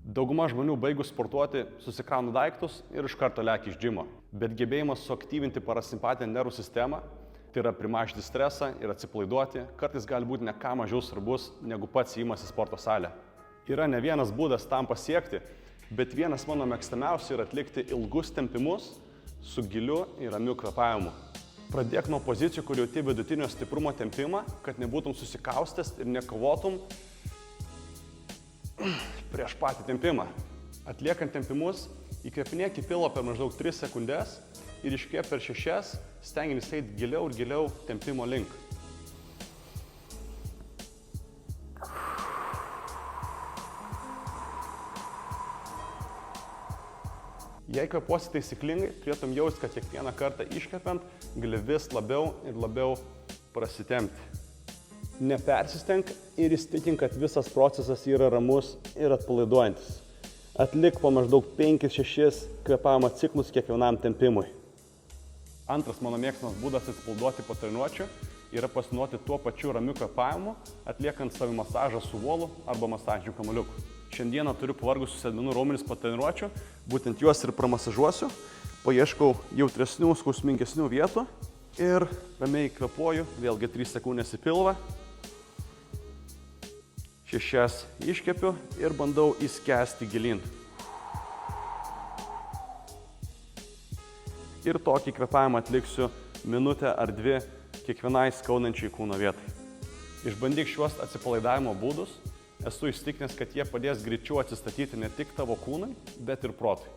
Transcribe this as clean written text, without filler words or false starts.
Dauguma žmonių baigus sportuoti susikrauna daiktus ir iš karto lekia iš džimo. Bet gebėjimas suaktyvinti parasimpatinę nervų sistemą, tai yra primažinti stresą ir atsipalaiduoti, kartais gali būti ne ką mažiau svarbus, negu pats įėjimas į sporto salę. Yra ne vienas būdas tam pasiekti, bet vienas mano mėgstamiausių yra atlikti ilgus tempimus su giliu ir ramiu kvėpavimu. Pradėk nuo pozicijų, kur jauti vidutinio stiprumo tempimą, kad nebūtum susikaustęs ir nekovotum prieš patį tempimą. Atliekant tempimus, įkvėpinėk į pilvą per maždaug 3 sekundės ir iškvėp per 6, stengiantis eiti giliau ir giliau tempimo link. Jei kvėpuosi taisyklingai, turėtum jausti, kad kiekvieną kartą iškvepiant gali vis labiau ir labiau prasitempti. Nepersistenk ir įsitikink, kad visas procesas yra ramus ir atpalaiduojantis. Atlik po maždaug 5-6 kvėpavimo ciklus kiekvienam tempimui. Antras mano mėgstamas būdas atsipalaiduoti po treniruočių yra pasinaudoti tuo pačiu ramiu kvėpavimu, atliekant savimasažą su volu arba masažiniu kamuoliuku. Šiandieną turiu pavargusius sėdmenų raumenis po treniruočių, būtent juos ir pramasažuosiu, paieškau jautresnių, skausmingesnių vietų ir ramiai kvėpuoju, vėlgi 3 sekundės į pilvą. 6 iškepiu ir bandau įskęsti gilin. Ir tokį kvėpavimą atliksiu minutę ar 2 kiekvienai skaudančiai kūno vietai. Išbandyk šiuos atsipalaidavimo būdus. Esu įsitikinęs, kad jie padės greičiau atsistatyti ne tik tavo kūnui, bet ir protui.